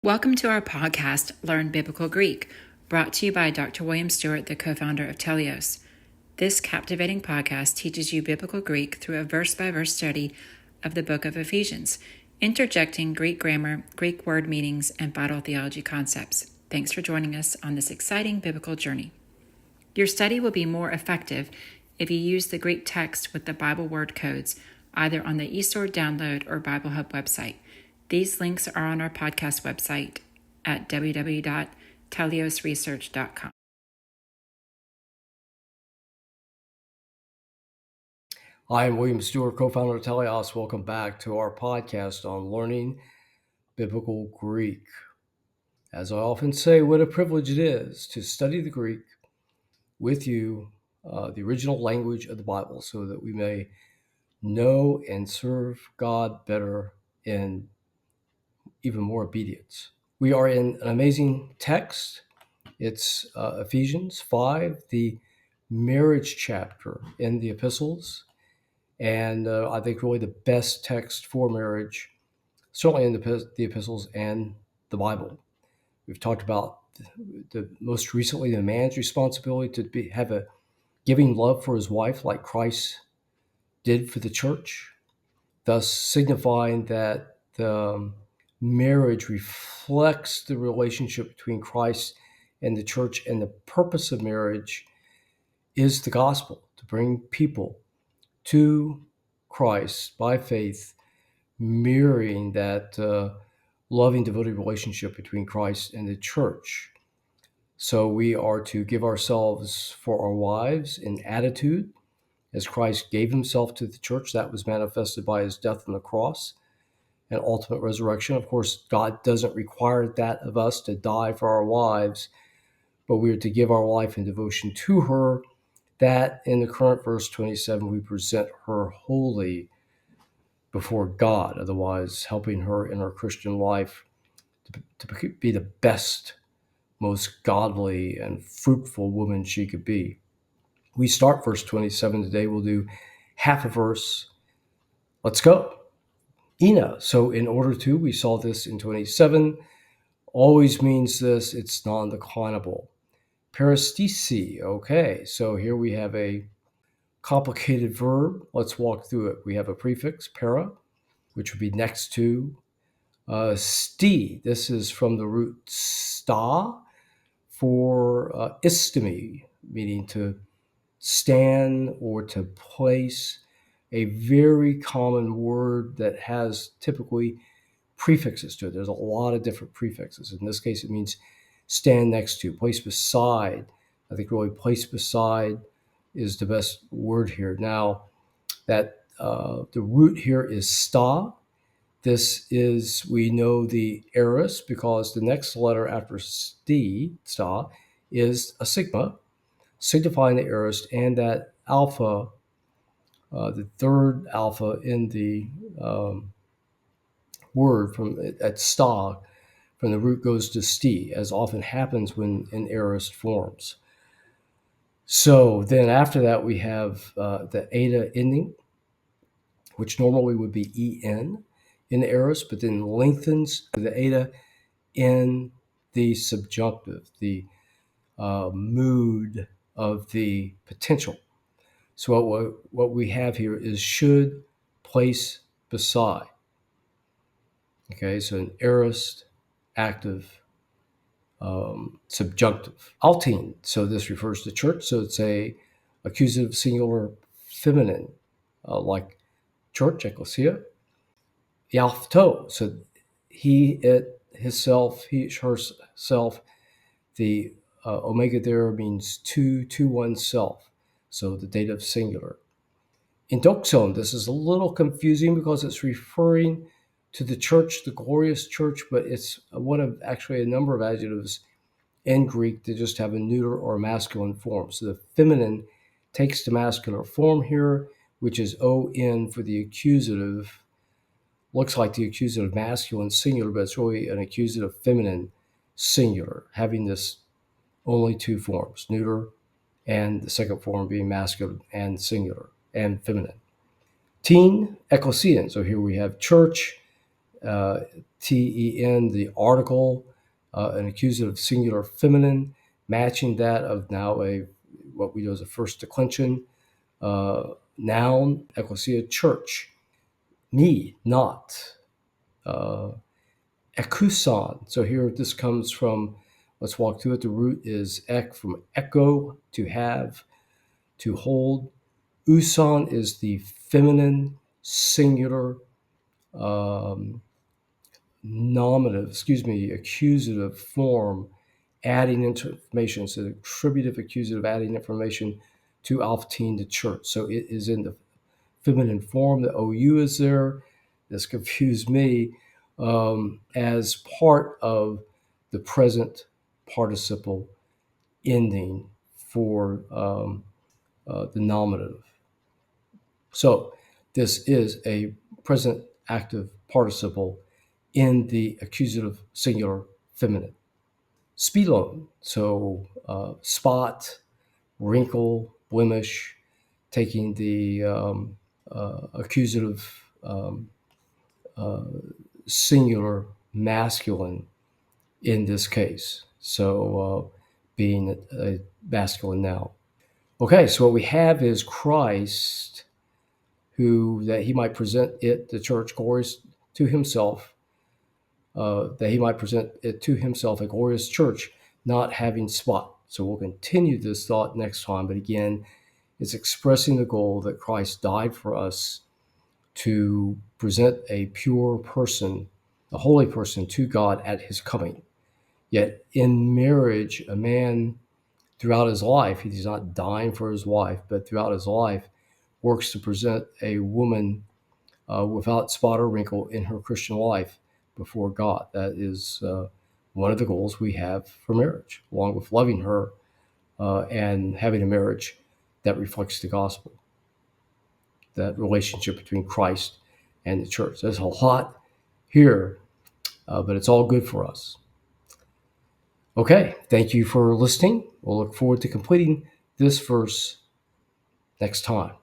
Welcome to our podcast, Learn Biblical Greek, brought to you by Dr. William Stewart, the co-founder of Teleios. This captivating podcast teaches you biblical Greek through a verse-by-verse study of the book of Ephesians, interjecting Greek grammar, Greek word meanings, and vital theology concepts. Thanks for joining us on this exciting biblical journey. Your study will be more effective if you use the Greek text with the Bible word codes, either on the eSword download or Bible Hub website. These links are on our podcast website at www.teleiosresearch.com. Hi, I'm William Stewart, co-founder of Teleios. Welcome back to our podcast on learning biblical Greek. As I often say, what a privilege it is to study the Greek with you, the original language of the Bible, so that we may know and serve God better in even more obedience. We are in an amazing text. It's Ephesians 5, the marriage chapter in the epistles. And I think really the best text for marriage, certainly in the epistles and the Bible. We've talked about the most recently the man's responsibility to have a giving love for his wife like Christ did for the church, thus signifying that the marriage reflects the relationship between Christ and the church, and the purpose of marriage is the gospel, to bring people to Christ by faith, mirroring that loving, devoted relationship between Christ and the church. So we are to give ourselves for our wives in attitude, as Christ gave himself to the church. That was manifested by his death on the cross and ultimate resurrection. Of course, God doesn't require that of us to die for our wives, but we are to give our life in devotion to her, that in the current verse 27, we present her holy before God, otherwise helping her in her Christian life to be the best, most godly and fruitful woman she could be. We start verse 27 today. We'll do half a verse. Let's go. Ina. So in order to, we saw this in 27, always means this, it's non-declinable. Peristisi. Okay, so here we have a complicated verb. Let's walk through it. We have a prefix, para, which would be next to. Sti, this is from the root sta for istemi, meaning to stand or to place. A very common word that has typically prefixes to it. There's a lot of different prefixes. In this case, it means stand next to, place beside. I think really place beside is the best word here. Now, that the root here is sta. This is, we know the aorist because the next letter after sta is a sigma, signifying the aorist, and that alpha, the third alpha in the word from at sta, from the root goes to sti, as often happens when an aorist forms. So then after that, we have the eta ending, which normally would be en in the aorist, but then lengthens the eta in the subjunctive, the mood of the potential. So what we have here is should, place, beside. Okay, so an aorist, active, subjunctive. Altin, so this refers to church, so it's a accusative singular feminine, like church, ecclesia. Yalfto, so he, it, himself, he, herself. The omega there means to oneself, so the dative singular. Indoxon, this is a little confusing because it's referring to the church, the glorious church, but it's one of actually a number of adjectives in Greek that just have a neuter or masculine form. So the feminine takes the masculine form here, which is on for the accusative. Looks like the accusative masculine singular, but it's really an accusative feminine singular, having this only two forms, neuter, and the second form being masculine and singular and feminine. Teen, ecclesian. So here we have church, T-E-N, the article, an accusative singular feminine, matching that of now what we know as a first declension noun, ecclesia, church. Me, not. Ekouson. So here this comes from, let's walk through it. The root is ek, from echo, to have, to hold. Uson is the feminine singular accusative form, adding information. So attributive accusative, adding information to alpha-tein, the church. So it is in the feminine form. The OU is there. This confused me as part of the present participle ending for the nominative. So this is a present active participle in the accusative singular feminine. Spelon, so spot, wrinkle, blemish, taking the accusative singular masculine in this case. So being a masculine noun. Okay, so what we have is Christ, that he might present it, the church, glorious to himself, that he might present it to himself, a glorious church, not having spot. So we'll continue this thought next time. But again, it's expressing the goal that Christ died for us to present a pure person, a holy person, to God at his coming. Yet in marriage, a man throughout his life, he's not dying for his wife, but throughout his life works to present a woman without spot or wrinkle in her Christian life before God. That is one of the goals we have for marriage, along with loving her and having a marriage that reflects the gospel, that relationship between Christ and the church. There's a lot here, but it's all good for us. Okay, thank you for listening. We'll look forward to completing this verse next time.